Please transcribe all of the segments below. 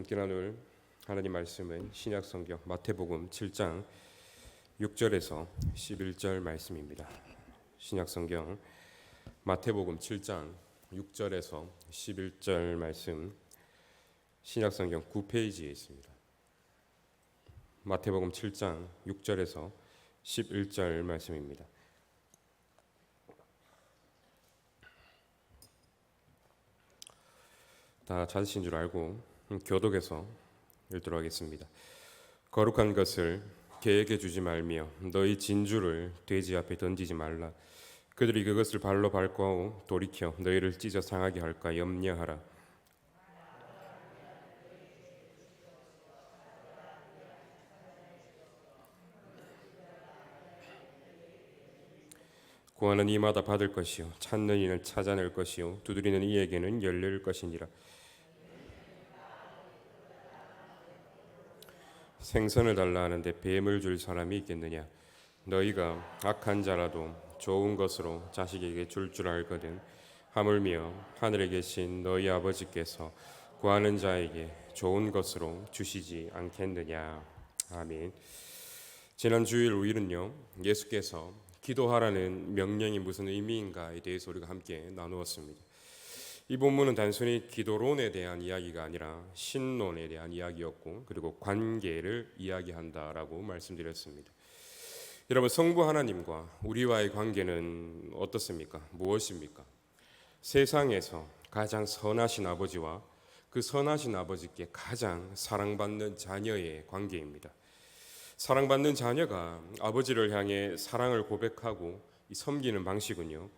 함께 나눌 하나님 말씀은 신약 성경 마태복음 7장 6절에서 11절 말씀입니다. 신약 성경 마태복음 7장 6절에서 11절 말씀 신약 성경 9페이지에 있습니다. 마태복음 7장 6절에서 11절 말씀입니다. 다 찾으신 줄 알고 교독에서 읽도록 하겠습니다. 거룩한 것을 개에게 주지 말며 너희 진주를 돼지 앞에 던지지 말라. 그들이 그것을 발로 밟고 돌이켜 너희를 찢어 상하게 할까 염려하라. 구하는 이마다 받을 것이요 찾는 이는 찾아낼 것이요 두드리는 이에게는 열릴 것이니라. 생선을 달라 하는데 뱀을 줄 사람이 있겠느냐? 너희가 악한 자라도 좋은 것으로 자식에게 줄 알거든 하물며 하늘에 계신 너희 아버지께서 구하는 자에게 좋은 것으로 주시지 않겠느냐? 아멘. 지난 주일 우일은요, 예수께서 기도하라는 명령이 무슨 의미인가에 대해서 우리가 함께 나누었습니다. 이 본문은 단순히 기도론에 대한 이야기가 아니라 신론에 대한 이야기였고, 그리고 관계를 이야기한다라고 말씀드렸습니다. 여러분, 성부 하나님과 우리와의 관계는 어떻습니까? 무엇입니까? 세상에서 가장 선하신 아버지와 그 선하신 아버지께 가장 사랑받는 자녀의 관계입니다. 사랑받는 자녀가 아버지를 향해 사랑을 고백하고 섬기는 방식은요,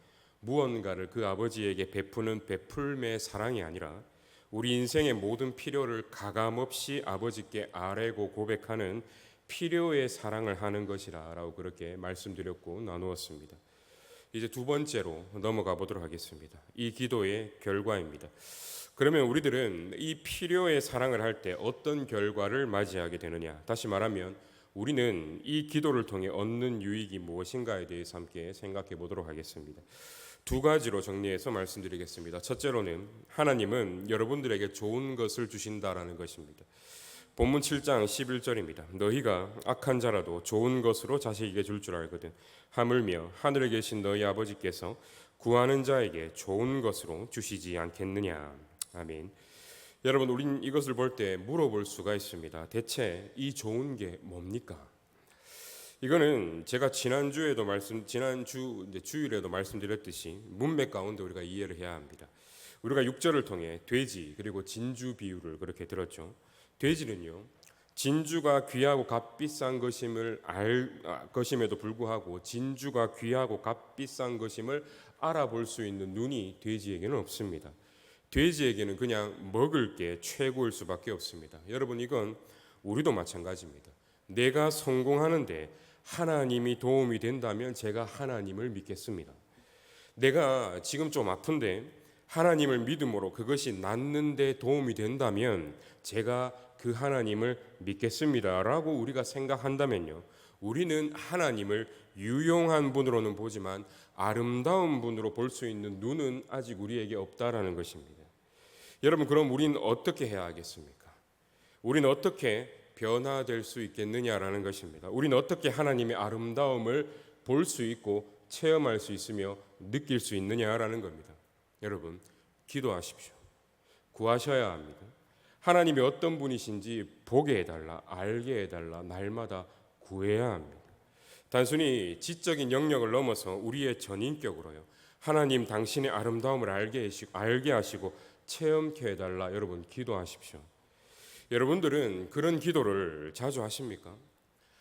무언가를 그 아버지에게 베푸는 베풀매의 사랑이 아니라 우리 인생의 모든 필요를 가감없이 아버지께 아뢰고 고백하는 필요의 사랑을 하는 것이라고 그렇게 말씀드렸고 나누었습니다. 이제 두 번째로 넘어가 보도록 하겠습니다. 이 기도의 결과입니다. 그러면 우리들은 이 필요의 사랑을 할 때 어떤 결과를 맞이하게 되느냐? 다시 말하면 우리는 이 기도를 통해 얻는 유익이 무엇인가에 대해서 함께 생각해 보도록 하겠습니다. 두 가지로 정리해서 말씀드리겠습니다. 첫째로는 하나님은 여러분들에게 좋은 것을 주신다라는 것입니다. 본문 7장 11절입니다. 너희가 악한 자라도 좋은 것으로 자식에게 줄 알거든 하물며 하늘에 계신 너희 아버지께서 구하는 자에게 좋은 것으로 주시지 않겠느냐. 아멘. 여러분, 우린 이것을 볼 때 물어볼 수가 있습니다. 대체 이 좋은 게 뭡니까? 이거는 제가 지난주에도 주일에도 말씀드렸듯이 문맥 가운데 우리가 이해를 해야 합니다. 우리가 6절을 통해 돼지 그리고 진주 비유를 그렇게 들었죠. 돼지는요, 진주가 귀하고 값비싼 것임에도 불구하고 진주가 귀하고 값비싼 것임을 알아볼 수 있는 눈이 돼지에게는 없습니다. 돼지에게는 그냥 먹을 게 최고일 수밖에 없습니다. 여러분, 이건 우리도 마찬가지입니다. 내가 성공하는데 하나님이 도움이 된다면 제가 하나님을 믿겠습니다. 내가 지금 좀 아픈데 하나님을 믿음으로 그것이 낫는데 도움이 된다면 제가 그 하나님을 믿겠습니다 라고 우리가 생각한다면요, 우리는 하나님을 유용한 분으로는 보지만 아름다운 분으로 볼 수 있는 눈은 아직 우리에게 없다라는 것입니다. 여러분, 그럼 우리는 어떻게 해야 하겠습니까? 우리는 어떻게 변화될 수 있겠느냐라는 것입니다. 우리는 어떻게 하나님의 아름다움을 볼 수 있고 체험할 수 있으며 느낄 수 있느냐라는 겁니다. 여러분, 기도하십시오. 구하셔야 합니다. 하나님이 어떤 분이신지 보게 해달라, 알게 해달라, 날마다 구해야 합니다. 단순히 지적인 영역을 넘어서 우리의 전인격으로요, 하나님 당신의 아름다움을 알게 하시고 체험케 해달라. 여러분, 기도하십시오. 여러분들은 그런 기도를 자주 하십니까?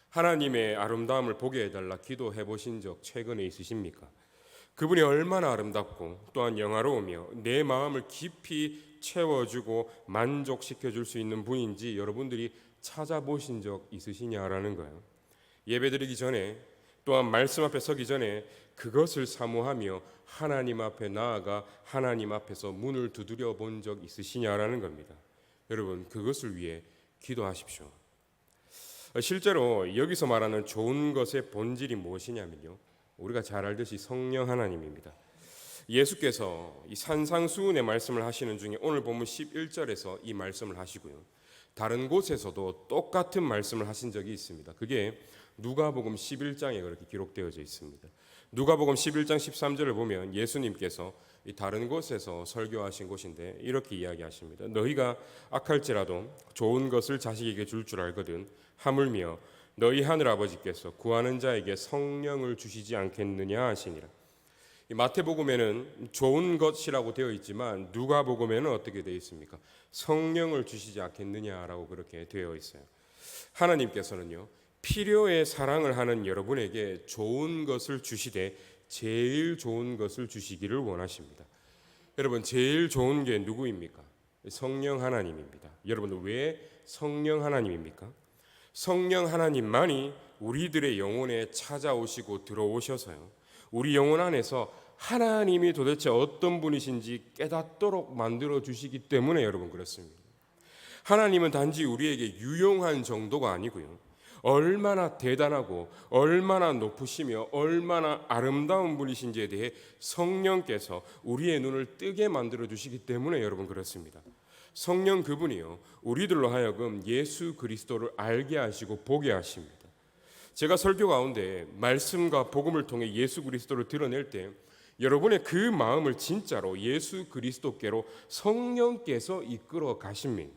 하나님의 아름다움을 보게 해달라 기도해 보신 적 최근에 있으십니까? 그분이 얼마나 아름답고 또한 영화로우며 내 마음을 깊이 채워주고 만족시켜줄 수 있는 분인지 여러분들이 찾아보신 적 있으시냐라는 거예요. 예배드리기 전에 또한 말씀 앞에 서기 전에 그것을 사모하며 하나님 앞에 나아가 하나님 앞에서 문을 두드려 본 적 있으시냐라는 겁니다. 여러분, 그것을 위해 기도하십시오. 실제로 여기서 말하는 좋은 것의 본질이 무엇이냐면요, 우리가 잘 알듯이 성령 하나님입니다. 예수께서 이 산상수훈의 말씀을 하시는 중에 오늘 본문 11절에서 이 말씀을 하시고요, 다른 곳에서도 똑같은 말씀을 하신 적이 있습니다. 그게 누가복음 11장에 그렇게 기록되어져 있습니다. 누가복음 11장 13절을 보면 예수님께서 이 다른 곳에서 설교하신 곳인데 이렇게 이야기하십니다. 너희가 악할지라도 좋은 것을 자식에게 줄 줄 알거든 하물며 너희 하늘 아버지께서 구하는 자에게 성령을 주시지 않겠느냐 하시니라. 이 마태복음에는 좋은 것이라고 되어 있지만 누가복음에는 어떻게 되어 있습니까? 성령을 주시지 않겠느냐라고 그렇게 되어 있어요. 하나님께서는요, 필요에 사랑을 하는 여러분에게 좋은 것을 주시되 제일 좋은 것을 주시기를 원하십니다. 여러분, 제일 좋은 게 누구입니까? 성령 하나님입니다. 여러분, 왜 성령 하나님입니까? 성령 하나님만이 우리들의 영혼에 찾아오시고 들어오셔서요, 우리 영혼 안에서 하나님이 도대체 어떤 분이신지 깨닫도록 만들어 주시기 때문에 여러분 그렇습니다. 하나님은 단지 우리에게 유용한 정도가 아니고요, 얼마나 대단하고 얼마나 높으시며 얼마나 아름다운 분이신지에 대해 성령께서 우리의 눈을 뜨게 만들어 주시기 때문에 여러분 그렇습니다. 성령 그분이요, 우리들로 하여금 예수 그리스도를 알게 하시고 보게 하십니다. 제가 설교 가운데 말씀과 복음을 통해 예수 그리스도를 드러낼 때 여러분의 그 마음을 진짜로 예수 그리스도께로 성령께서 이끌어 가십니다.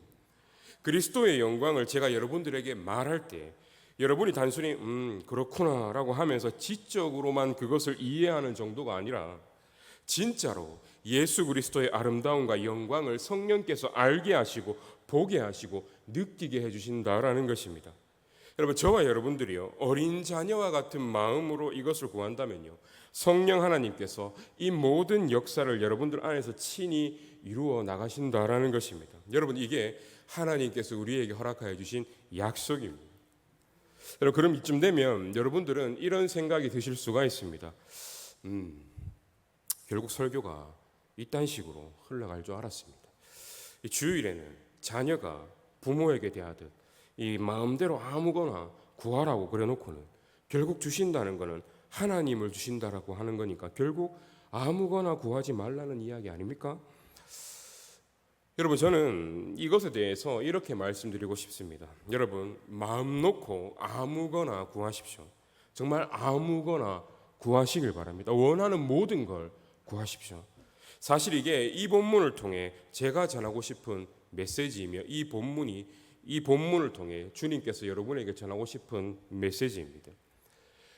그리스도의 영광을 제가 여러분들에게 말할 때 여러분이 단순히 그렇구나라고 하면서 지적으로만 그것을 이해하는 정도가 아니라 진짜로 예수 그리스도의 아름다움과 영광을 성령께서 알게 하시고 보게 하시고 느끼게 해주신다라는 것입니다. 여러분, 저와 여러분들이요, 어린 자녀와 같은 마음으로 이것을 구한다면요, 성령 하나님께서 이 모든 역사를 여러분들 안에서 친히 이루어 나가신다라는 것입니다. 여러분, 이게 하나님께서 우리에게 허락하여 주신 약속입니다. 여러분, 그럼 이쯤 되면 여러분들은 이런 생각이 드실 수가 있습니다. 결국 설교가 이딴 식으로 흘러갈 줄 알았습니다. 이 주일에는 자녀가 부모에게 대하듯 이 마음대로 아무거나 구하라고 그래놓고는 결국 주신다는 것은 하나님을 주신다라고 하는 거니까 결국 아무거나 구하지 말라는 이야기 아닙니까? 여러분, 저는 이것에 대해서 이렇게 말씀드리고 싶습니다. 여러분, 마음 놓고 아무거나 구하십시오. 정말 아무거나 구하시길 바랍니다. 원하는 모든 걸 구하십시오. 사실 이게 이 본문을 통해 제가 전하고 싶은 메시지이며 이 본문을 통해 주님께서 여러분에게 전하고 싶은 메시지입니다.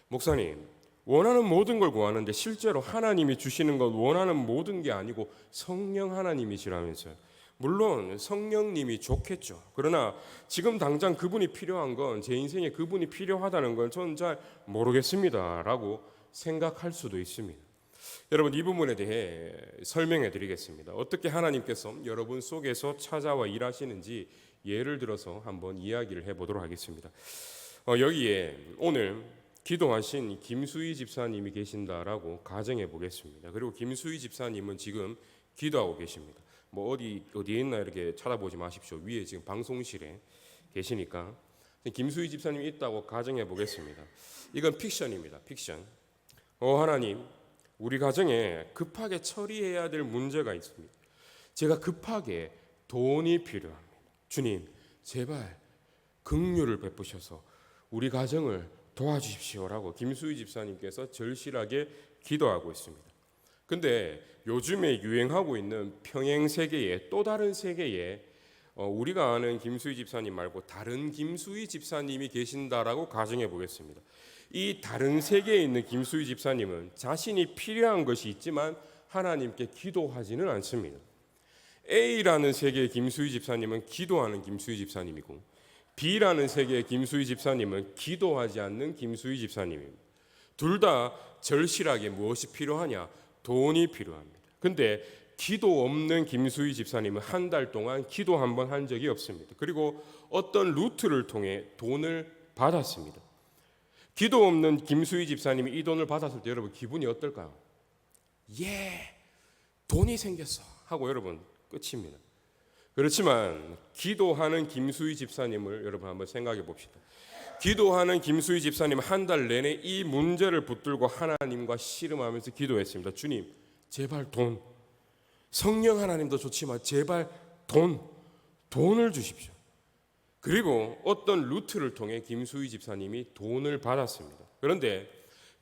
목사님, 원하는 모든 걸 구하는데 실제로 하나님이 주시는 것 원하는 모든 게 아니고 성령 하나님이시라면서요. 물론 성령님이 좋겠죠. 그러나 지금 당장 그분이 필요한 건, 제 인생에 그분이 필요하다는 건 저는 잘 모르겠습니다라고 생각할 수도 있습니다. 여러분, 이 부분에 대해 설명해 드리겠습니다. 어떻게 하나님께서 여러분 속에서 찾아와 일하시는지 예를 들어서 한번 이야기를 해보도록 하겠습니다. 여기에 오늘 기도하신 김수희 집사님이 계신다라고 가정해 보겠습니다. 그리고 김수희 집사님은 지금 기도하고 계십니다. 뭐 어디에 있나 이렇게 찾아보지 마십시오. 위에 지금 방송실에 계시니까 김수희 집사님이 있다고 가정해 보겠습니다. 이건 픽션입니다. 픽션. 하나님, 우리 가정에 급하게 처리해야 될 문제가 있습니다. 제가 급하게 돈이 필요합니다. 주님, 제발 긍휼을 베푸셔서 우리 가정을 도와주십시오라고 김수희 집사님께서 절실하게 기도하고 있습니다. 근데 요즘에 유행하고 있는 평행 세계에, 또 다른 세계에 우리가 아는 김수희 집사님 말고 다른 김수희 집사님이 계신다라고 가정해 보겠습니다. 이 다른 세계에 있는 김수희 집사님은 자신이 필요한 것이 있지만 하나님께 기도하지는 않습니다. A라는 세계의 김수희 집사님은 기도하는 김수희 집사님이고, B라는 세계의 김수희 집사님은 기도하지 않는 김수희 집사님입니다. 둘 다 절실하게 무엇이 필요하냐? 돈이 필요합니다. 근데 기도 없는 김수희 집사님은 한 달 동안 기도 한 번 한 적이 없습니다. 그리고 어떤 루트를 통해 돈을 받았습니다. 기도 없는 김수희 집사님이 이 돈을 받았을 때 여러분 기분이 어떨까요? 돈이 생겼어 하고 여러분 끝입니다. 그렇지만 기도하는 김수희 집사님을 여러분 한번 생각해 봅시다. 기도하는 김수희 집사님 한 달 내내 이 문제를 붙들고 하나님과 씨름하면서 기도했습니다. 주님, 제발 돈. 성령 하나님도 좋지만 제발 돈을 주십시오. 그리고 어떤 루트를 통해 김수희 집사님이 돈을 받았습니다. 그런데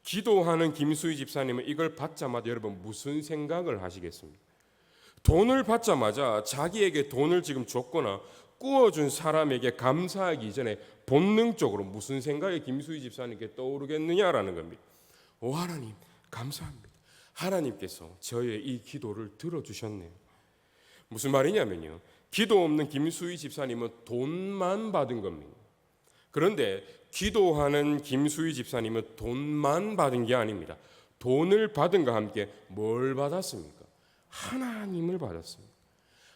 기도하는 김수희 집사님은 이걸 받자마자 여러분 무슨 생각을 하시겠습니까? 돈을 받자마자 자기에게 돈을 지금 줬거나 꾸어준 사람에게 감사하기 이전에 본능적으로 무슨 생각이 김수희 집사님께 떠오르겠느냐라는 겁니다. 오 하나님 감사합니다. 하나님께서 저의 이 기도를 들어주셨네요. 무슨 말이냐면요, 기도 없는 김수희 집사님은 돈만 받은 겁니다. 그런데 기도하는 김수희 집사님은 돈만 받은 게 아닙니다. 돈을 받은과 함께 뭘 받았습니까? 하나님을 받았습니다.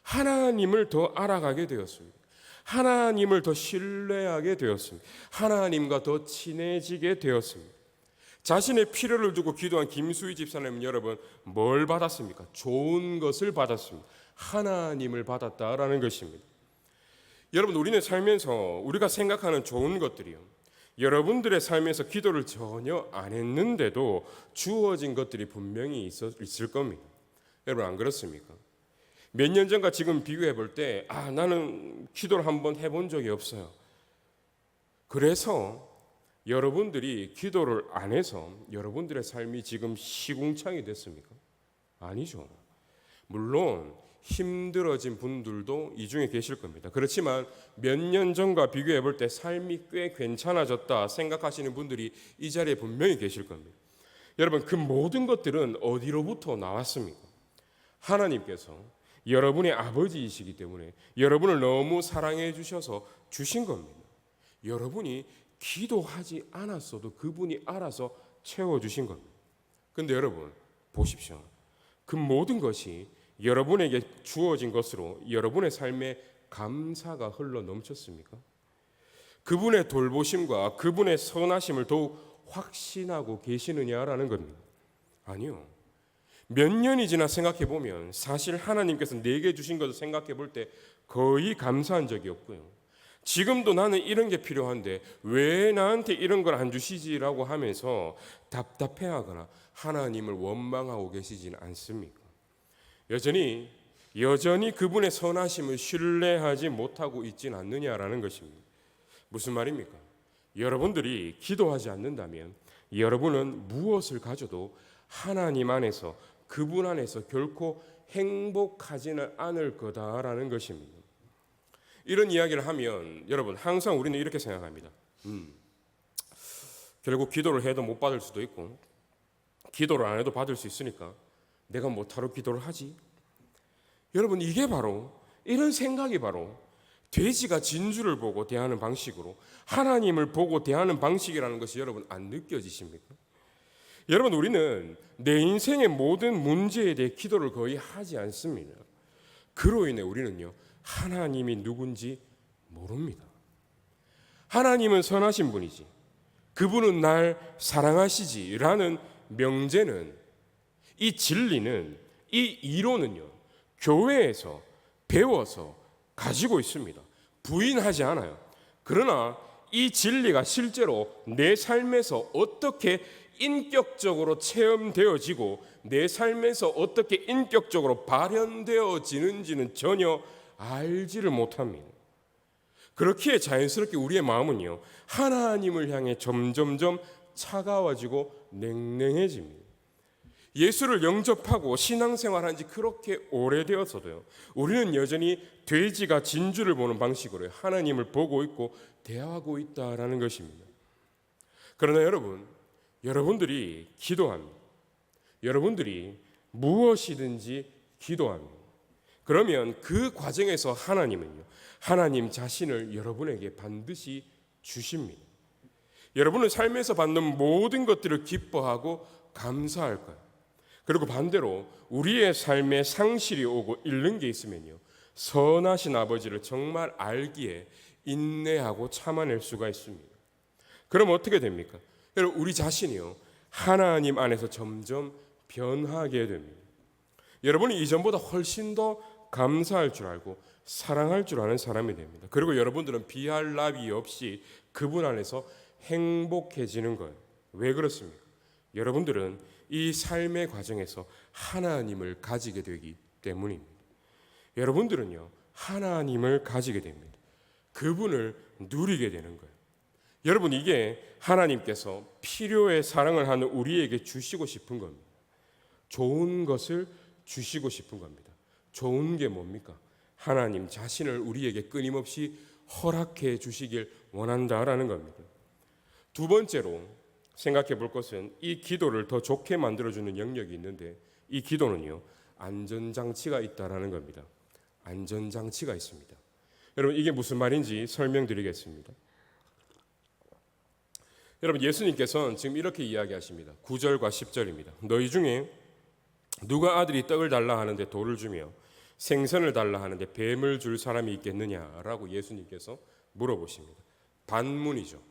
하나님을 더 알아가게 되었습니다. 하나님을 더 신뢰하게 되었습니다. 하나님과 더 친해지게 되었습니다. 자신의 필요를 두고 기도한 김수희 집사님은 여러분 뭘 받았습니까? 좋은 것을 받았습니다. 하나님을 받았다라는 것입니다. 여러분 우리는 살면서 우리가 생각하는 좋은 것들이요, 여러분들의 삶에서 기도를 전혀 안 했는데도 주어진 것들이 분명히 있을 겁니다. 여러분 안 그렇습니까? 몇 년 전과 지금 비교해 볼 때 나는 기도를 한번 해본 적이 없어요. 그래서 여러분들이 기도를 안 해서 여러분들의 삶이 지금 시궁창이 됐습니까? 아니죠. 물론 힘들어진 분들도 이 중에 계실 겁니다. 그렇지만 몇 년 전과 비교해 볼 때 삶이 꽤 괜찮아졌다 생각하시는 분들이 이 자리에 분명히 계실 겁니다. 여러분 그 모든 것들은 어디로부터 나왔습니까? 하나님께서 여러분의 아버지이시기 때문에 여러분을 너무 사랑해 주셔서 주신 겁니다. 여러분이 기도하지 않았어도 그분이 알아서 채워주신 겁니다. 그런데 여러분 보십시오. 그 모든 것이 여러분에게 주어진 것으로 여러분의 삶에 감사가 흘러 넘쳤습니까? 그분의 돌보심과 그분의 선하심을 더욱 확신하고 계시느냐라는 겁니다. 아니요. 몇 년이 지나 생각해 보면 사실 하나님께서 내게 주신 것을 생각해 볼 때 거의 감사한 적이 없고요. 지금도 나는 이런 게 필요한데 왜 나한테 이런 걸 안 주시지라고 하면서 답답해하거나 하나님을 원망하고 계시진 않습니까? 여전히 그분의 선하심을 신뢰하지 못하고 있진 않느냐라는 것입니다. 무슨 말입니까? 여러분들이 기도하지 않는다면 여러분은 무엇을 가져도 하나님 안에서 그분 안에서 결코 행복하지는 않을 거다라는 것입니다. 이런 이야기를 하면 여러분 항상 우리는 이렇게 생각합니다. 결국 기도를 해도 못 받을 수도 있고 기도를 안 해도 받을 수 있으니까 내가 못하러 기도를 하지. 여러분 이게 바로 이런 생각이 바로 돼지가 진주를 보고 대하는 방식으로 하나님을 보고 대하는 방식이라는 것이 여러분 안 느껴지십니까? 여러분 우리는 내 인생의 모든 문제에 대해 기도를 거의 하지 않습니다. 그로 인해 우리는요 하나님이 누군지 모릅니다. 하나님은 선하신 분이지 그분은 날 사랑하시지 라는 명제는, 이 진리는, 이 이론은요 교회에서 배워서 가지고 있습니다. 부인하지 않아요. 그러나 이 진리가 실제로 내 삶에서 어떻게 인격적으로 체험되어지고 내 삶에서 어떻게 인격적으로 발현되어지는지는 전혀 알지를 못합니다. 그렇기에 자연스럽게 우리의 마음은요 하나님을 향해 점점점 차가워지고 냉랭해집니다. 예수를 영접하고 신앙생활한 지 그렇게 오래되었어도요 우리는 여전히 돼지가 진주를 보는 방식으로 하나님을 보고 있고 대하고 있다라는 것입니다. 그러나 여러분들이 기도합니다. 여러분들이 무엇이든지 기도합니다. 그러면 그 과정에서 하나님은요 하나님 자신을 여러분에게 반드시 주십니다. 여러분은 삶에서 받는 모든 것들을 기뻐하고 감사할 거예요. 그리고 반대로 우리의 삶에 상실이 오고 잃는 게 있으면요 선하신 아버지를 정말 알기에 인내하고 참아낼 수가 있습니다. 그럼 어떻게 됩니까? 여러분 우리 자신이요 하나님 안에서 점점 변하게 됩니다. 여러분이 이전보다 훨씬 더 감사할 줄 알고 사랑할 줄 아는 사람이 됩니다. 그리고 여러분들은 비할 나위 없이 그분 안에서 행복해지는 거예요. 왜 그렇습니까? 여러분들은 이 삶의 과정에서 하나님을 가지게 되기 때문입니다. 여러분들은요 하나님을 가지게 됩니다. 그분을 누리게 되는 거예요. 여러분, 이게 하나님께서 필요의 사랑을 하는 우리에게 주시고 싶은 겁니다. 좋은 것을 주시고 싶은 겁니다. 좋은 게 뭡니까? 하나님 자신을 우리에게 끊임없이 허락해 주시길 원한다라는 겁니다. 두 번째로 생각해 볼 것은 이 기도를 더 좋게 만들어주는 영역이 있는데, 이 기도는요, 안전장치가 있다라는 겁니다. 안전장치가 있습니다. 여러분, 이게 무슨 말인지 설명드리겠습니다. 여러분, 예수님께서는 지금 이렇게 이야기하십니다. 9절과 10절입니다. 너희 중에 누가 아들이 떡을 달라 하는데 돌을 주며 생선을 달라 하는데 뱀을 줄 사람이 있겠느냐라고 예수님께서 물어보십니다. 반문이죠.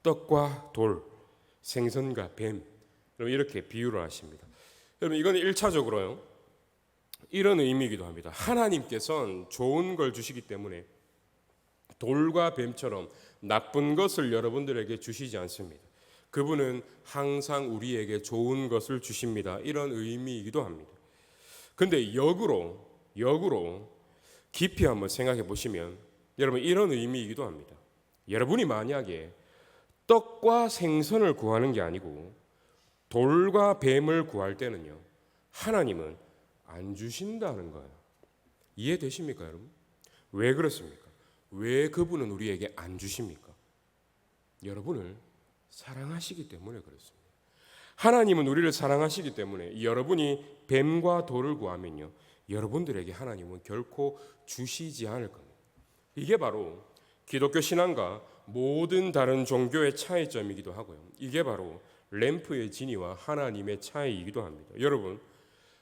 떡과 돌, 생선과 뱀, 이렇게 비유를 하십니다. 여러분, 이건 1차적으로요, 이런 의미이기도 합니다. 하나님께서는 좋은 걸 주시기 때문에 돌과 뱀처럼 나쁜 것을 여러분들에게 주시지 않습니다. 그분은 항상 우리에게 좋은 것을 주십니다. 이런 의미이기도 합니다. 근데 역으로 깊이 한번 생각해 보시면 여러분, 이런 의미이기도 합니다. 여러분이 만약에 떡과 생선을 구하는 게 아니고 돌과 뱀을 구할 때는요, 하나님은 안 주신다는 거예요. 이해되십니까, 여러분? 왜 그렇습니까? 왜 그분은 우리에게 안 주십니까? 여러분을 사랑하시기 때문에 그렇습니다. 하나님은 우리를 사랑하시기 때문에 여러분이 뱀과 돌을 구하면요, 여러분들에게 하나님은 결코 주시지 않을 겁니다. 이게 바로 기독교 신앙과 모든 다른 종교의 차이점이기도 하고요. 이게 바로 램프의 진이와 하나님의 차이이기도 합니다. 여러분,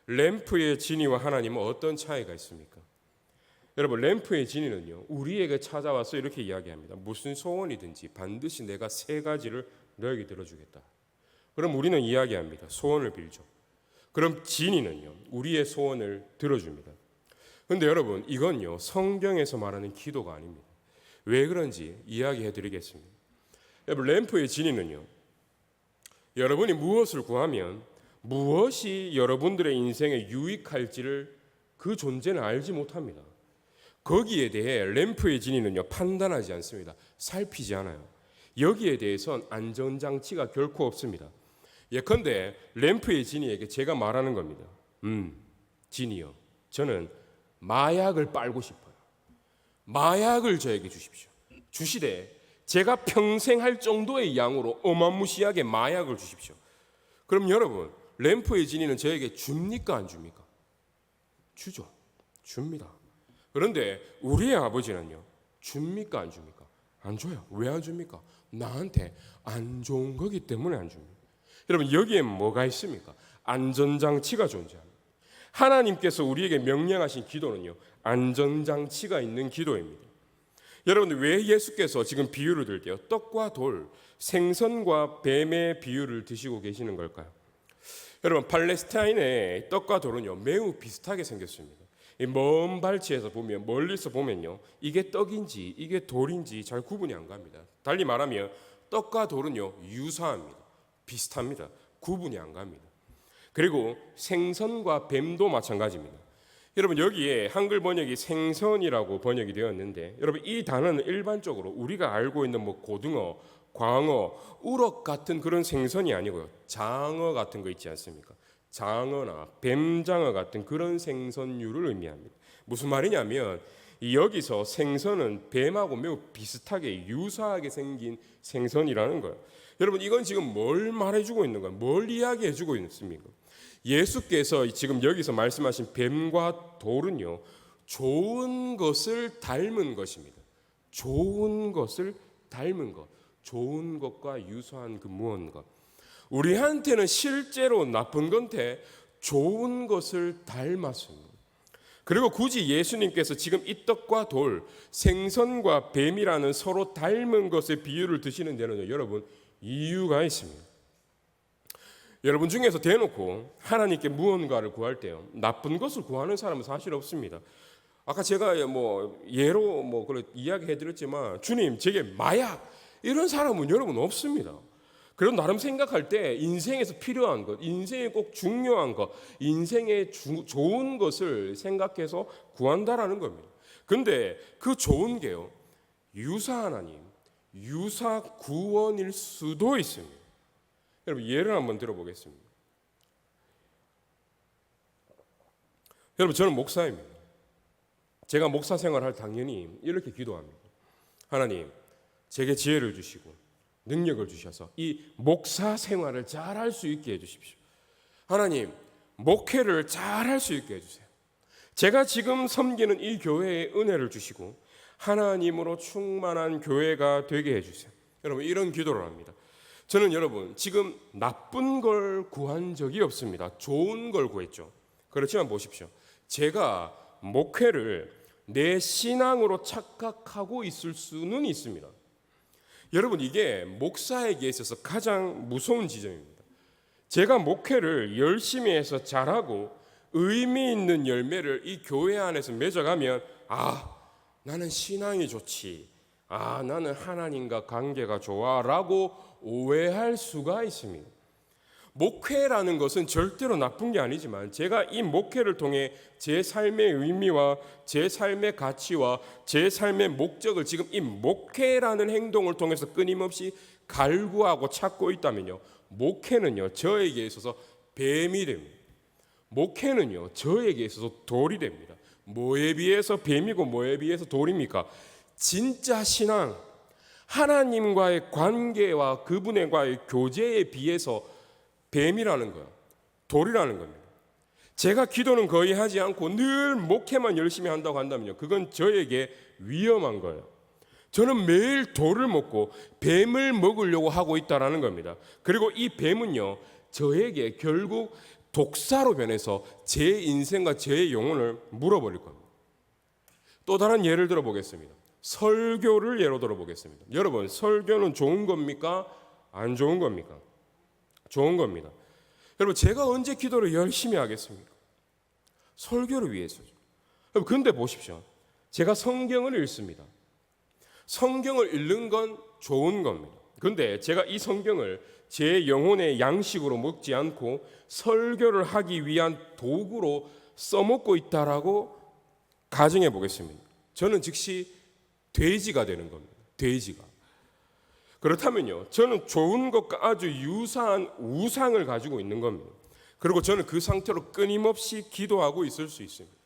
램프의 진이와 하나님은 어떤 차이가 있습니까? 여러분, 램프의 진이는요, 우리에게 찾아와서 이렇게 이야기합니다. 무슨 소원이든지 반드시 내가 3가지를 너에게 들어주겠다. 그럼 우리는 이야기합니다. 소원을 빌죠. 그럼 진이는요, 우리의 소원을 들어줍니다. 그런데 여러분, 이건요, 성경에서 말하는 기도가 아닙니다. 왜 그런지 이야기해 드리겠습니다. 여러분, 램프의 진이는요, 여러분이 무엇을 구하면 무엇이 여러분들의 인생에 유익할지를 그 존재는 알지 못합니다. 거기에 대해 램프의 진이는요, 판단하지 않습니다. 살피지 않아요. 여기에 대해선 안전장치가 결코 없습니다. 예컨대 램프의 진이에게 제가 말하는 겁니다. 진이요, 저는 마약을 빨고 싶어요. 마약을 저에게 주십시오. 주시되 제가 평생 할 정도의 양으로 어마무시하게 마약을 주십시오. 그럼 여러분, 램프의 진이는 저에게 줍니까 안 줍니까? 주죠. 줍니다. 그런데 우리의 아버지는요, 줍니까 안 줍니까? 안 줘요. 왜 안 줍니까? 나한테 안 좋은 거기 때문에 안 줍니다. 여러분, 여기에 뭐가 있습니까? 안전장치가 존재합니다. 하나님께서 우리에게 명령하신 기도는요, 안전장치가 있는 기도입니다. 여러분, 왜 예수께서 지금 비유를 들 때요, 떡과 돌, 생선과 뱀의 비유를 드시고 계시는 걸까요? 여러분, 팔레스타인의 떡과 돌은요, 매우 비슷하게 생겼습니다. 먼 발치에서 보면, 멀리서 보면요, 이게 떡인지 이게 돌인지 잘 구분이 안 갑니다. 달리 말하면 떡과 돌은요, 유사합니다. 비슷합니다. 구분이 안 갑니다. 그리고 생선과 뱀도 마찬가지입니다. 여러분, 여기에 한글 번역이 생선이라고 번역이 되었는데, 여러분, 이 단어는 일반적으로 우리가 알고 있는 고등어, 광어, 우럭 같은 그런 생선이 아니고요, 장어 같은 거 있지 않습니까? 장어나 뱀장어 같은 그런 생선류를 의미합니다. 무슨 말이냐면, 여기서 생선은 뱀하고 매우 비슷하게 유사하게 생긴 생선이라는 거예요. 여러분, 이건 지금 뭘 말해주고 있는 거예요? 뭘 이야기해주고 있습니까? 예수께서 지금 여기서 말씀하신 뱀과 돌은요, 좋은 것을 닮은 것입니다. 좋은 것을 닮은 것, 좋은 것과 유사한 그 무언가. 우리한테는 실제로 나쁜 건데 좋은 것을 닮았습니다. 그리고 굳이 예수님께서 지금 이 떡과 돌, 생선과 뱀이라는 서로 닮은 것의 비유를 드시는 데는요, 여러분, 이유가 있습니다. 여러분 중에서 대놓고 하나님께 무언가를 구할 때요, 나쁜 것을 구하는 사람은 사실 없습니다. 아까 제가 예로 그런 이야기해 드렸지만, 주님 제게 마약, 이런 사람은 여러분 없습니다. 그럼 나름 생각할 때 인생에서 필요한 것, 인생에 꼭 중요한 것, 인생에 좋은 것을 생각해서 구한다라는 겁니다. 근데 그 좋은 게요, 유사 하나님, 유사 구원일 수도 있습니다. 여러분 예를 한번 들어보겠습니다. 여러분 저는 목사입니다. 제가 목사 생활할 당연히 이렇게 기도합니다. 하나님, 제게 지혜를 주시고 능력을 주셔서 이 목사 생활을 잘할 수 있게 해주십시오. 하나님, 목회를 잘할 수 있게 해주세요. 제가 지금 섬기는 이 교회에 은혜를 주시고 하나님으로 충만한 교회가 되게 해주세요. 여러분 이런 기도를 합니다. 저는 여러분 지금 나쁜 걸 구한 적이 없습니다. 좋은 걸 구했죠. 그렇지만 보십시오. 제가 목회를 내 신앙으로 착각하고 있을 수는 있습니다. 여러분 이게 목사에게 있어서 가장 무서운 지점입니다. 제가 목회를 열심히 해서 잘하고 의미 있는 열매를 이 교회 안에서 맺어가면 나는 신앙이 좋지, 나는 하나님과 관계가 좋아 라고 오해할 수가 있습니다. 목회라는 것은 절대로 나쁜 게 아니지만 제가 이 목회를 통해 제 삶의 의미와 제 삶의 가치와 제 삶의 목적을 지금 이 목회라는 행동을 통해서 끊임없이 갈구하고 찾고 있다면요, 목회는요 저에게 있어서 뱀이 됩니다. 목회는요 저에게 있어서 돌이 됩니다. 뭐에 비해서 뱀이고 뭐에 비해서 돌입니까? 진짜 신앙, 하나님과의 관계와 그분과의 교제에 비해서 뱀이라는 거예요. 돌이라는 겁니다. 제가 기도는 거의 하지 않고 늘 목회만 열심히 한다고 한다면요, 그건 저에게 위험한 거예요. 저는 매일 돌을 먹고 뱀을 먹으려고 하고 있다라는 겁니다. 그리고 이 뱀은요 저에게 결국 독사로 변해서 제 인생과 제 영혼을 물어버릴 겁니다. 또 다른 예를 들어보겠습니다. 설교를 예로 들어보겠습니다. 여러분 설교는 좋은 겁니까? 안 좋은 겁니까? 좋은 겁니다. 여러분 제가 언제 기도를 열심히 하겠습니까? 설교를 위해서죠. 그런데 보십시오. 제가 성경을 읽습니다. 성경을 읽는 건 좋은 겁니다. 그런데 제가 이 성경을 제 영혼의 양식으로 먹지 않고 설교를 하기 위한 도구로 써먹고 있다라고 가정해 보겠습니다. 저는 즉시 돼지가 되는 겁니다. 돼지가. 그렇다면요, 저는 좋은 것과 아주 유사한 우상을 가지고 있는 겁니다. 그리고 저는 그 상태로 끊임없이 기도하고 있을 수 있습니다.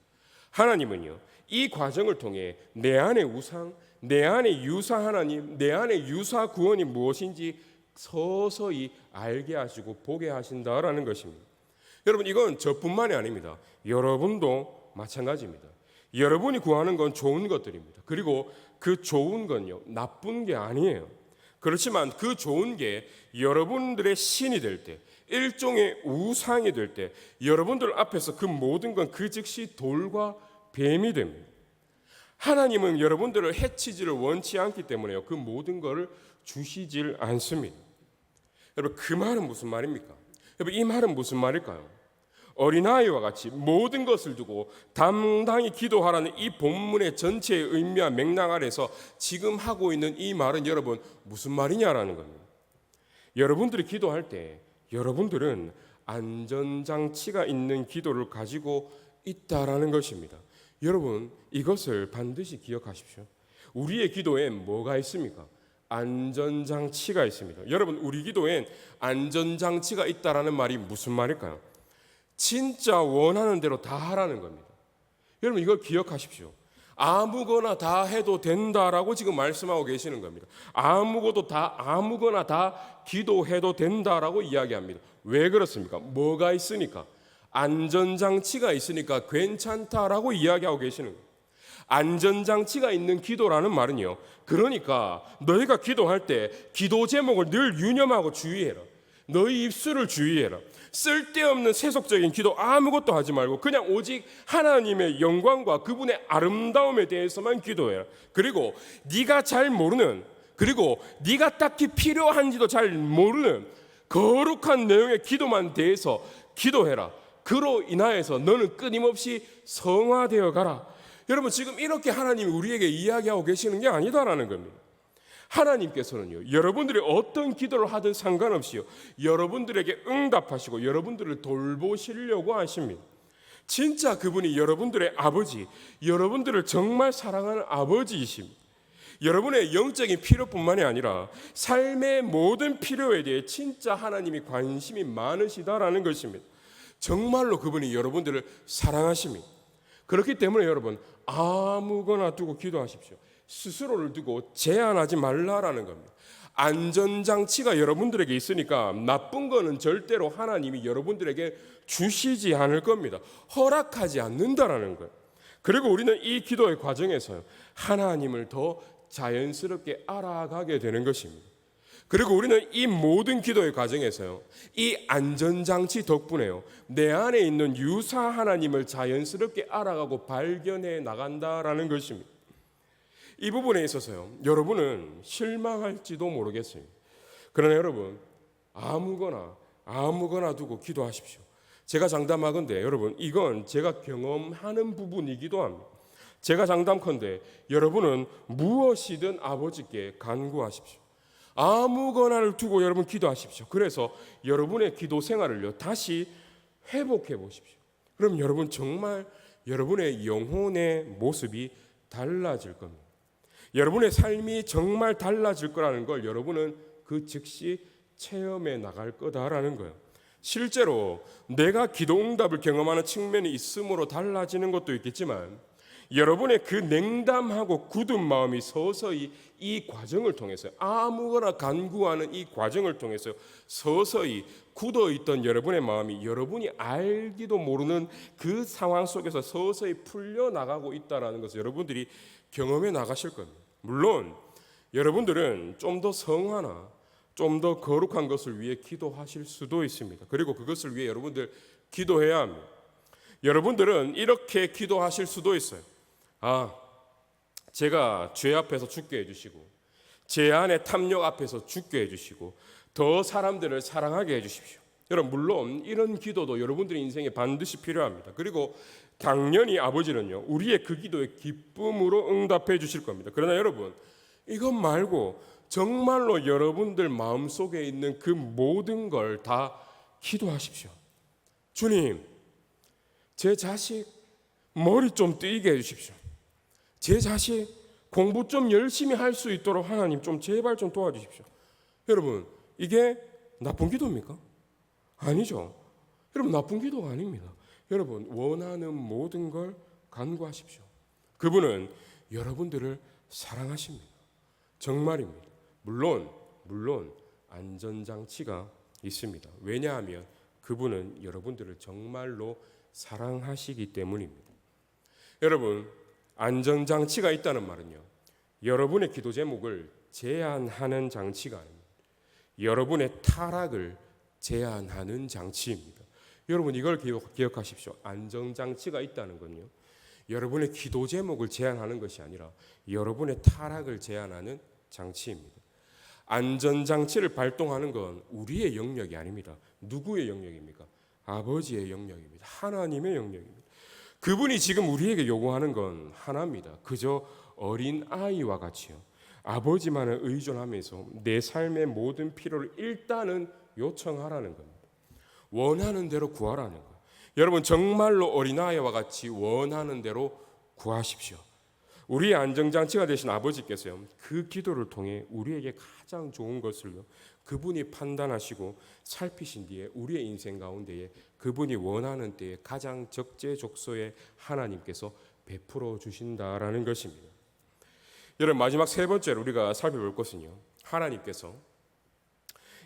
하나님은요, 이 과정을 통해 내 안의 우상, 내 안의 유사 하나님, 내 안의 유사 구원이 무엇인지 서서히 알게 하시고 보게 하신다라는 것입니다. 여러분 이건 저뿐만이 아닙니다. 여러분도 마찬가지입니다. 여러분이 구하는 건 좋은 것들입니다. 그리고 그 좋은 건요, 나쁜 게 아니에요. 그렇지만 그 좋은 게 여러분들의 신이 될 때, 일종의 우상이 될 때, 여러분들 앞에서 그 모든 건 그 즉시 돌과 뱀이 됩니다. 하나님은 여러분들을 해치지를 원치 않기 때문에요, 그 모든 것을 주시질 않습니다. 여러분 그 말은 무슨 말입니까? 여러분 이 말은 무슨 말일까요? 어린아이와 같이 모든 것을 두고 당당히 기도하라는 이 본문의 전체의 의미와 맥락 아래서 지금 하고 있는 이 말은 여러분 무슨 말이냐라는 겁니다. 여러분들이 기도할 때 여러분들은 안전장치가 있는 기도를 가지고 있다라는 것입니다. 여러분 이것을 반드시 기억하십시오. 우리의 기도엔 뭐가 있습니까? 안전장치가 있습니다. 여러분 우리 기도엔 안전장치가 있다라는 말이 무슨 말일까요? 진짜 원하는 대로 다 하라는 겁니다. 여러분 이걸 기억하십시오. 아무거나 다 해도 된다라고 지금 말씀하고 계시는 겁니다. 아무거나 다 기도해도 된다라고 이야기합니다. 왜 그렇습니까? 뭐가 있으니까? 안전장치가 있으니까 괜찮다라고 이야기하고 계시는 거예요. 안전장치가 있는 기도라는 말은요, 그러니까 너희가 기도할 때 기도 제목을 늘 유념하고 주의해라. 너희 입술을 주의해라. 쓸데없는 세속적인 기도 아무것도 하지 말고 그냥 오직 하나님의 영광과 그분의 아름다움에 대해서만 기도해라. 그리고 네가 잘 모르는, 그리고 네가 딱히 필요한지도 잘 모르는 거룩한 내용의 기도만 대해서 기도해라. 그로 인하여서 너는 끊임없이 성화되어 가라. 여러분 지금 이렇게 하나님이 우리에게 이야기하고 계시는 게 아니다라는 겁니다. 하나님께서는요, 여러분들이 어떤 기도를 하든 상관없이요, 여러분들에게 응답하시고 여러분들을 돌보시려고 하십니다. 진짜 그분이 여러분들의 아버지, 여러분들을 정말 사랑하는 아버지이십니다. 여러분의 영적인 필요뿐만이 아니라 삶의 모든 필요에 대해 진짜 하나님이 관심이 많으시다라는 것입니다. 정말로 그분이 여러분들을 사랑하십니다. 그렇기 때문에 여러분 아무거나 두고 기도하십시오. 스스로를 두고 제한하지 말라라는 겁니다. 안전장치가 여러분들에게 있으니까 나쁜 거는 절대로 하나님이 여러분들에게 주시지 않을 겁니다. 허락하지 않는다라는 거예요. 그리고 우리는 이 기도의 과정에서 하나님을 더 자연스럽게 알아가게 되는 것입니다. 그리고 우리는 이 모든 기도의 과정에서요, 이 안전장치 덕분에요, 내 안에 있는 유사 하나님을 자연스럽게 알아가고 발견해 나간다라는 것입니다. 이 부분에 있어서요, 여러분은 실망할지도 모르겠습니다. 그러나 여러분, 아무거나 두고 기도하십시오. 제가 장담하건대 여러분, 이건 제가 경험하는 부분이기도 합니다. 제가 장담컨대 여러분은 무엇이든 아버지께 간구하십시오. 아무거나를 두고 여러분 기도하십시오. 그래서 여러분의 기도 생활을요 다시 회복해 보십시오. 그럼 여러분 정말 여러분의 영혼의 모습이 달라질 겁니다. 여러분의 삶이 정말 달라질 거라는 걸 여러분은 그 즉시 체험해 나갈 거다라는 거예요. 실제로 내가 기도 응답을 경험하는 측면이 있으므로 달라지는 것도 있겠지만 여러분의 그 냉담하고 굳은 마음이 서서히 이 과정을 통해서 아무거나 간구하는 이 과정을 통해서 서서히 굳어있던 여러분의 마음이 여러분이 알기도 모르는 그 상황 속에서 서서히 풀려나가고 있다는 것을 여러분들이 경험해 나가실 겁니다. 물론 여러분들은 좀 더 성화나 좀 더 거룩한 것을 위해 기도하실 수도 있습니다. 그리고 그것을 위해 여러분들 기도해야 합니다. 여러분들은 이렇게 기도하실 수도 있어요. 제가 죄 앞에서 죽게 해주시고 제 안에 탐욕 앞에서 죽게 해주시고 더 사람들을 사랑하게 해주십시오. 여러분 물론 이런 기도도 여러분들의 인생에 반드시 필요합니다. 그리고 당연히 아버지는요 우리의 그 기도에 기쁨으로 응답해 주실 겁니다. 그러나 여러분 이것 말고 정말로 여러분들 마음속에 있는 그 모든 걸 다 기도하십시오. 주님, 제 자식 머리 좀 뜨이게 해주십시오. 제 자식 공부 좀 열심히 할 수 있도록 하나님 좀 제발 좀 도와주십시오. 여러분 이게 나쁜 기도입니까? 아니죠. 여러분 나쁜 기도가 아닙니다. 여러분 원하는 모든 걸 간구하십시오. 그분은 여러분들을 사랑하십니다. 정말입니다. 물론 안전장치가 있습니다. 왜냐하면 그분은 여러분들을 정말로 사랑하시기 때문입니다. 여러분 안전장치가 있다는 말은요 여러분의 기도 제목을 제한하는 장치가 아닙니다. 여러분의 타락을 제한하는 장치입니다. 여러분 이걸 기억하십시오. 안전장치가 있다는 건요 여러분의 기도 제목을 제한하는 것이 아니라 여러분의 타락을 제한하는 장치입니다. 안전장치를 발동하는 건 우리의 영역이 아닙니다. 누구의 영역입니까? 아버지의 영역입니다. 하나님의 영역입니다. 그분이 지금 우리에게 요구하는 건 하나입니다. 그저 어린 아이와 같이요 아버지만을 의존하면서 내 삶의 모든 필요를 일단은 요청하라는 겁니다. 원하는 대로 구하라는 거예요. 여러분 정말로 어린아이와 같이 원하는 대로 구하십시오. 우리의 안정장치가 되신 아버지께서요 그 기도를 통해 우리에게 가장 좋은 것을요 그분이 판단하시고 살피신 뒤에 우리의 인생 가운데에 그분이 원하는 때에 가장 적재적소에 하나님께서 베풀어 주신다라는 것입니다. 여러분 마지막 세 번째로 우리가 살펴볼 것은요 하나님께서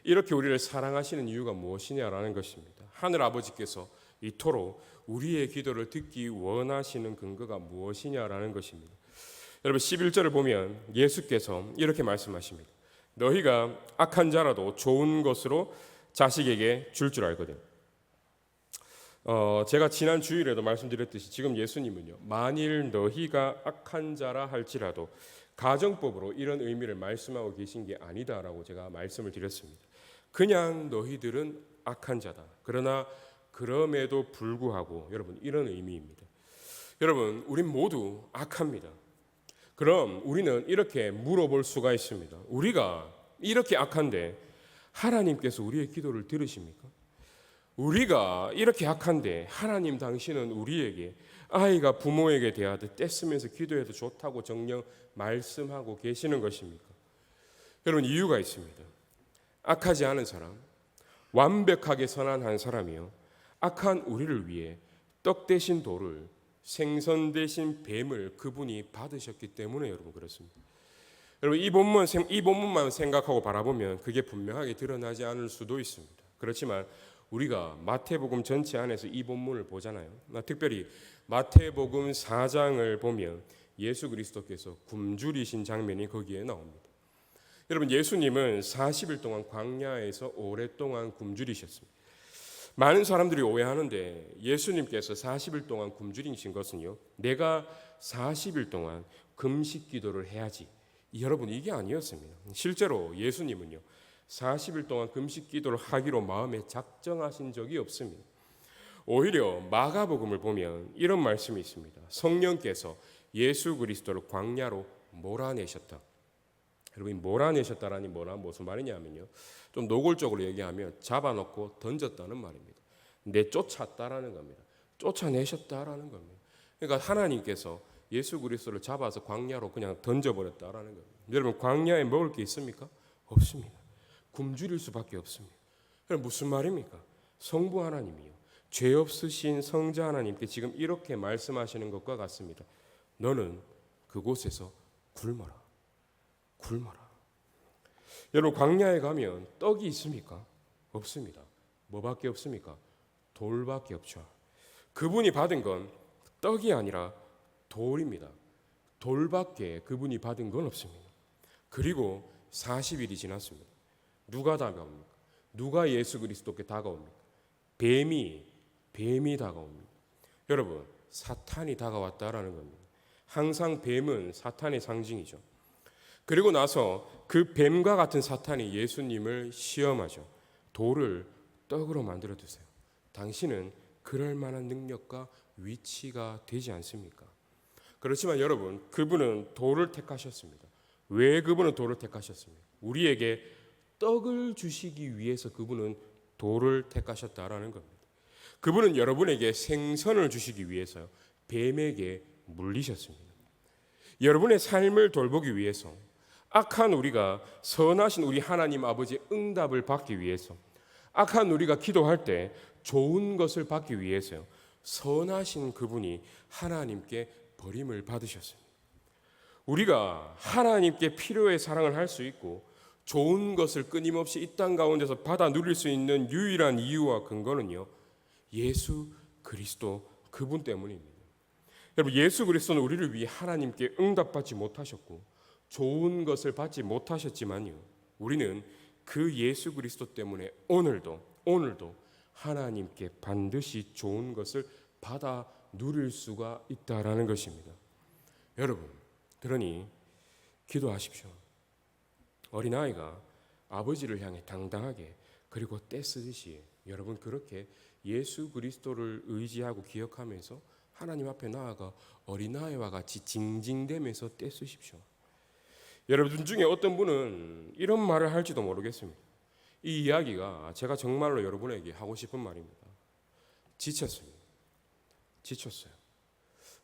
이렇게 우리를 사랑하시는 이유가 무엇이냐라는 것입니다. 하늘 아버지께서 이토록 우리의 기도를 듣기 원하시는 근거가 무엇이냐라는 것입니다. 여러분 11절을 보면 예수께서 이렇게 말씀하십니다. 너희가 악한 자라도 좋은 것으로 자식에게 줄 알거든. 제가 지난 주일에도 말씀드렸듯이 지금 예수님은요 만일 너희가 악한 자라 할지라도 가정법으로 이런 의미를 말씀하고 계신 게 아니다라고 제가 말씀을 드렸습니다. 그냥 너희들은 악한 자다. 그러나 그럼에도 불구하고 여러분 이런 의미입니다. 여러분 우린 모두 악합니다. 그럼 우리는 이렇게 물어볼 수가 있습니다. 우리가 이렇게 악한데 하나님께서 우리의 기도를 들으십니까? 우리가 이렇게 악한데 하나님 당신은 우리에게 아이가 부모에게 대하듯 떼쓰면서 기도해도 좋다고 정녕 말씀하고 계시는 것입니까? 여러분, 이유가 있습니다. 악하지 않은 사람, 완벽하게 선한 한 사람이요, 악한 우리를 위해 떡 대신 돌을, 생선 대신 뱀을 그분이 받으셨기 때문에 여러분 그렇습니다. 여러분, 이 본문만 생각하고 바라보면 그게 분명하게 드러나지 않을 수도 있습니다. 그렇지만 우리가 마태복음 전체 안에서 이 본문을 보잖아요. 특별히 마태복음 4장을 보면 예수 그리스도께서 굶주리신 장면이 거기에 나옵니다. 여러분, 예수님은 40일 동안 광야에서 오랫동안 굶주리셨습니다. 많은 사람들이 오해하는데 예수님께서 40일 동안 굶주리신 것은요, 내가 40일 동안 금식 기도를 해야지, 여러분, 이게 아니었습니다. 실제로 예수님은요 40일 동안 금식 기도를 하기로 마음에 작정하신 적이 없습니다. 오히려 마가복음을 보면 이런 말씀이 있습니다. 성령께서 예수 그리스도를 광야로 몰아내셨다. 여러분, 몰아내셨다라니 무슨 말이냐면요, 좀 노골적으로 얘기하면 잡아놓고 던졌다는 말입니다. 내쫓았다라는 겁니다. 쫓아내셨다라는 겁니다. 그러니까 하나님께서 예수 그리스도를 잡아서 광야로 그냥 던져버렸다라는 겁니다. 여러분, 광야에 먹을 게 있습니까? 없습니다. 굶주릴 수밖에 없습니다. 그럼 무슨 말입니까? 성부 하나님이요, 죄 없으신 성자 하나님께 지금 이렇게 말씀하시는 것과 같습니다. 너는 그곳에서 굶어라. 굶어라. 여러분, 광야에 가면 떡이 있습니까? 없습니다. 뭐밖에 없습니까? 돌밖에 없죠. 그분이 받은 건 떡이 아니라 돌입니다. 돌밖에 그분이 받은 건 없습니다. 그리고 40일이 지났습니다. 누가 다가옵니까? 누가 예수 그리스도께 다가옵니까? 뱀이 다가옵니다. 여러분, 사탄이 다가왔다라는 겁니다. 항상 뱀은 사탄의 상징이죠. 그리고 나서 그 뱀과 같은 사탄이 예수님을 시험하죠. 돌을 떡으로 만들어 두세요. 당신은 그럴 만한 능력과 위치가 되지 않습니까? 그렇지만 여러분, 그분은 돌을 택하셨습니다. 왜 그분은 돌을 택하셨습니까? 우리에게 떡을 주시기 위해서 그분은 돌을 택하셨다라는 겁니다. 그분은 여러분에게 생선을 주시기 위해서 뱀에게 물리셨습니다. 여러분의 삶을 돌보기 위해서, 악한 우리가 선하신 우리 하나님 아버지의 응답을 받기 위해서, 악한 우리가 기도할 때 좋은 것을 받기 위해서요, 선하신 그분이 하나님께 버림을 받으셨습니다. 우리가 하나님께 필요의 사랑을 할 수 있고 좋은 것을 끊임없이 이 땅 가운데서 받아 누릴 수 있는 유일한 이유와 근거는요, 예수 그리스도 그분 때문입니다. 여러분, 예수 그리스도는 우리를 위해 하나님께 응답받지 못하셨고 좋은 것을 받지 못하셨지만요, 우리는 그 예수 그리스도 때문에 오늘도 하나님께 반드시 좋은 것을 받아 누릴 수가 있다라는 것입니다. 여러분, 그러니 기도하십시오. 어린아이가 아버지를 향해 당당하게 그리고 떼쓰듯이 여러분 그렇게 예수 그리스도를 의지하고 기억하면서 하나님 앞에 나아가 어린아이와 같이 징징대면서 떼쓰십시오. 여러분 중에 어떤 분은 이런 말을 할지도 모르겠습니다. 이 이야기가 제가 정말로 여러분에게 하고 싶은 말입니다. 지쳤어요.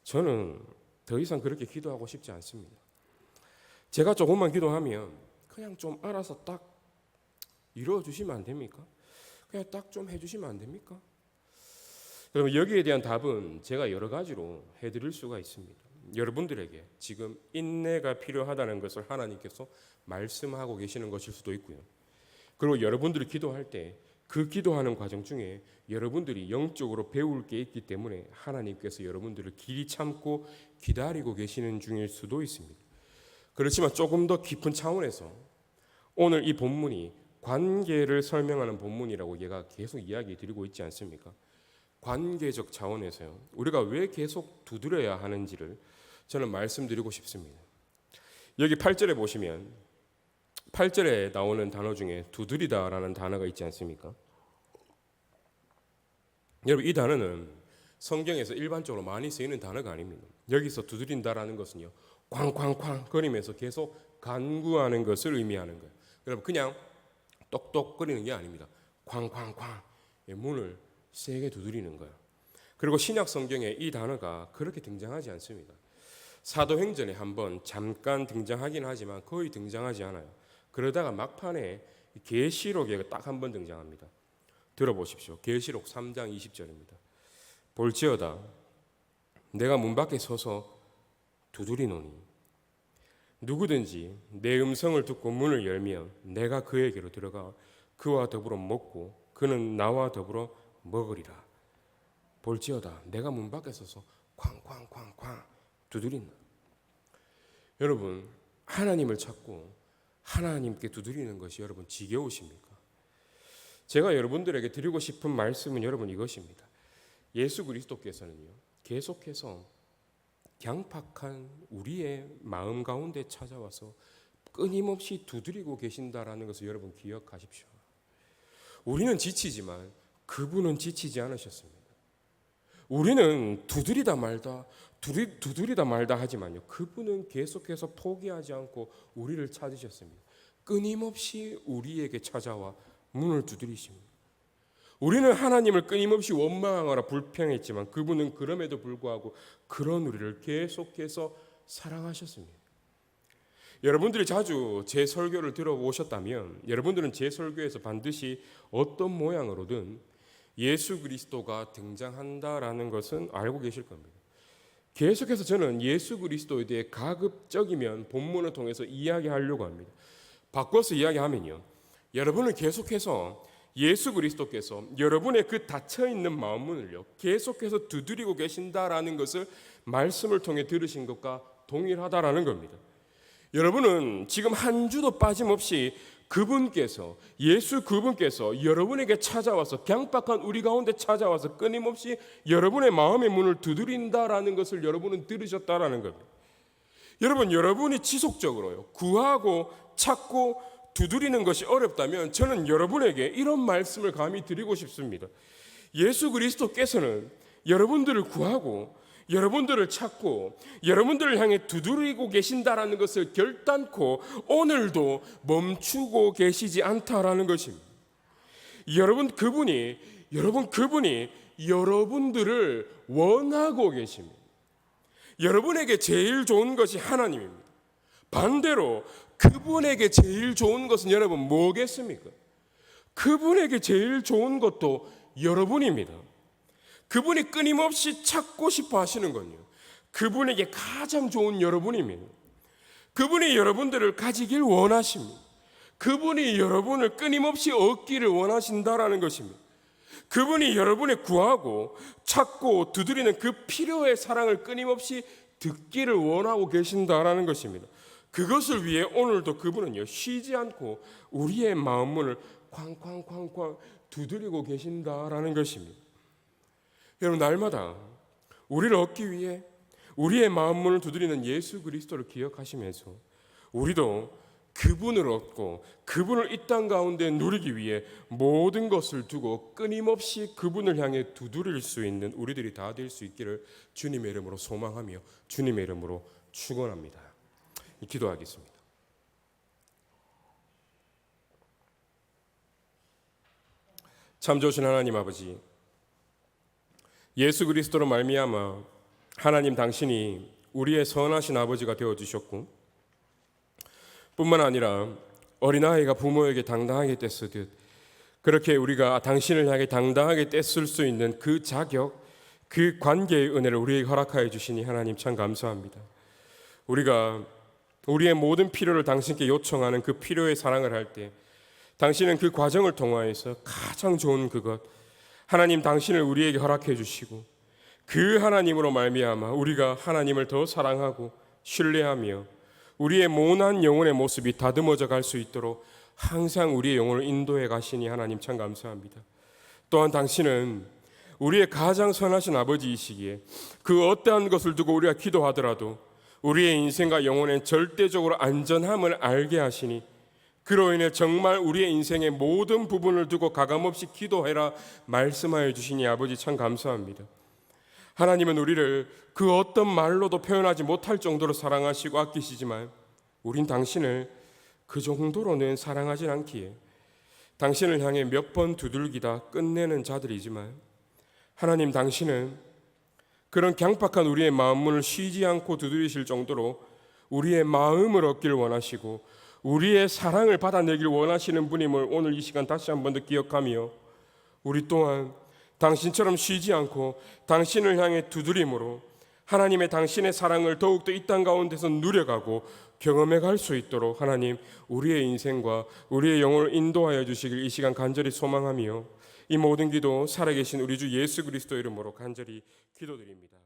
저는 더 이상 그렇게 기도하고 싶지 않습니다. 제가 조금만 기도하면 그냥 좀 알아서 딱 이루어주시면 안 됩니까? 그냥 딱 좀 해주시면 안 됩니까? 여러분, 여기에 대한 답은 제가 여러 가지로 해드릴 수가 있습니다. 여러분들에게 지금 인내가 필요하다는 것을 하나님께서 말씀하고 계시는 것일 수도 있고요. 그리고 여러분들이 기도할 때 그 기도하는 과정 중에 여러분들이 영적으로 배울 게 있기 때문에 하나님께서 여러분들을 길이 참고 기다리고 계시는 중일 수도 있습니다. 그렇지만 조금 더 깊은 차원에서 오늘 이 본문이 관계를 설명하는 본문이라고 제가 계속 이야기 드리고 있지 않습니까? 관계적 차원에서요, 우리가 왜 계속 두드려야 하는지를 저는 말씀드리고 싶습니다. 여기 8절에 보시면 8절에 나오는 단어 중에 두드리다라는 단어가 있지 않습니까? 여러분, 이 단어는 성경에서 일반적으로 많이 쓰이는 단어가 아닙니다. 여기서 두드린다라는 것은요, 쾅쾅쾅 거리면서 계속 간구하는 것을 의미하는 거예요. 여러분, 그냥 똑똑거리는 게 아닙니다. 쾅쾅쾅 문을 세게 두드리는 거예요. 그리고 신약 성경에 이 단어가 그렇게 등장하지 않습니다. 사도행전에 한번 잠깐 등장하긴 하지만 거의 등장하지 않아요. 그러다가 막판에 계시록에 딱 한 번 등장합니다. 들어보십시오. 계시록 3장 20절입니다. 볼지어다 내가 문 밖에 서서 두드리노니 누구든지 내 음성을 듣고 문을 열면 내가 그에게로 들어가 그와 더불어 먹고 그는 나와 더불어 먹으리라. 볼지어다 내가 문 밖에 서서 쾅쾅쾅쾅 두드린다. 여러분, 하나님을 찾고 하나님께 두드리는 것이 여러분 지겨우십니까? 제가 여러분들에게 드리고 싶은 말씀은 여러분 이것입니다. 예수 그리스도께서는요 계속해서 강팍한 우리의 마음 가운데 찾아와서 끊임없이 두드리고 계신다라는 것을 여러분 기억하십시오. 우리는 지치지만 그분은 지치지 않으셨습니다. 우리는 두드리다 말다 하지만요 그분은 계속해서 포기하지 않고 우리를 찾으셨습니다. 끊임없이 우리에게 찾아와 문을 두드리십니다. 우리는 하나님을 끊임없이 원망하거나 불평했지만 그분은 그럼에도 불구하고 그런 우리를 계속해서 사랑하셨습니다. 여러분들이 자주 제 설교를 들어오셨다면 여러분들은 제 설교에서 반드시 어떤 모양으로든 예수 그리스도가 등장한다라는 것은 알고 계실 겁니다. 계속해서 저는 예수 그리스도에 대해 가급적이면 본문을 통해서 이야기하려고 합니다. 바꿔서 이야기하면요 여러분은 계속해서 예수 그리스도께서 여러분의 그 닫혀있는 마음문을요 계속해서 두드리고 계신다라는 것을 말씀을 통해 들으신 것과 동일하다라는 겁니다. 여러분은 지금 한 주도 빠짐없이 그분께서 여러분에게 찾아와서 강박한 우리 가운데 찾아와서 끊임없이 여러분의 마음의 문을 두드린다라는 것을 여러분은 들으셨다라는 겁니다. 여러분이 지속적으로요 구하고 찾고 두드리는 것이 어렵다면 저는 여러분에게 이런 말씀을 감히 드리고 싶습니다. 예수 그리스도께서는 여러분들을 구하고 여러분들을 찾고 여러분들을 향해 두드리고 계신다라는 것을 결단코 오늘도 멈추고 계시지 않다라는 것입니다. 그분이 여러분들을 원하고 계십니다. 여러분에게 제일 좋은 것이 하나님입니다. 반대로 그분에게 제일 좋은 것은 여러분 뭐겠습니까? 그분에게 제일 좋은 것도 여러분입니다. 그분이 끊임없이 찾고 싶어 하시는 건요 그분에게 가장 좋은 여러분입니다. 그분이 여러분들을 가지길 원하십니다. 그분이 여러분을 끊임없이 얻기를 원하신다라는 것입니다. 그분이 여러분의 구하고 찾고 두드리는 그 필요의 사랑을 끊임없이 듣기를 원하고 계신다라는 것입니다. 그것을 위해 오늘도 그분은요 쉬지 않고 우리의 마음문을 쾅쾅쾅쾅 두드리고 계신다라는 것입니다. 여러분 날마다 우리를 얻기 위해 우리의 마음문을 두드리는 예수 그리스도를 기억하시면서 우리도 그분을 얻고 그분을 이 땅 가운데 누리기 위해 모든 것을 두고 끊임없이 그분을 향해 두드릴 수 있는 우리들이 다 될 수 있기를 주님의 이름으로 소망하며 주님의 이름으로 축원합니다. 기도하겠습니다. 참 좋으신 하나님 아버지, 예수 그리스도로 말미암아 하나님 당신이 우리의 선하신 아버지가 되어주셨고 뿐만 아니라 어린아이가 부모에게 당당하게 떼쓰듯 그렇게 우리가 당신을 향해 당당하게 떼쓸 수 있는 그 자격, 그 관계의 은혜를 우리에게 허락하여 주시니 하나님 참 감사합니다. 우리가 우리의 모든 필요를 당신께 요청하는 그 필요의 사랑을 할 때 당신은 그 과정을 통하여서 가장 좋은 그것 하나님 당신을 우리에게 허락해 주시고 그 하나님으로 말미암아 우리가 하나님을 더 사랑하고 신뢰하며 우리의 모난 영혼의 모습이 다듬어져 갈 수 있도록 항상 우리의 영혼을 인도해 가시니 하나님 참 감사합니다. 또한 당신은 우리의 가장 선하신 아버지이시기에 그 어떠한 것을 두고 우리가 기도하더라도 우리의 인생과 영혼엔 절대적으로 안전함을 알게 하시니 그로 인해 정말 우리의 인생의 모든 부분을 두고 가감없이 기도해라 말씀하여 주시니 아버지 참 감사합니다. 하나님은 우리를 그 어떤 말로도 표현하지 못할 정도로 사랑하시고 아끼시지만 우린 당신을 그 정도로는 사랑하진 않기에 당신을 향해 몇 번 두들기다 끝내는 자들이지만 하나님 당신은 그런 강팍한 우리의 마음문을 쉬지 않고 두드리실 정도로 우리의 마음을 얻기를 원하시고 우리의 사랑을 받아내길 원하시는 분임을 오늘 이 시간 다시 한 번 더 기억하며 우리 또한 당신처럼 쉬지 않고 당신을 향해 두드림으로 하나님의 당신의 사랑을 더욱더 이 땅 가운데서 누려가고 경험해 갈 수 있도록 하나님 우리의 인생과 우리의 영혼을 인도하여 주시길 이 시간 간절히 소망하며 이 모든 기도 살아계신 우리 주 예수 그리스도 이름으로 간절히 기도드립니다.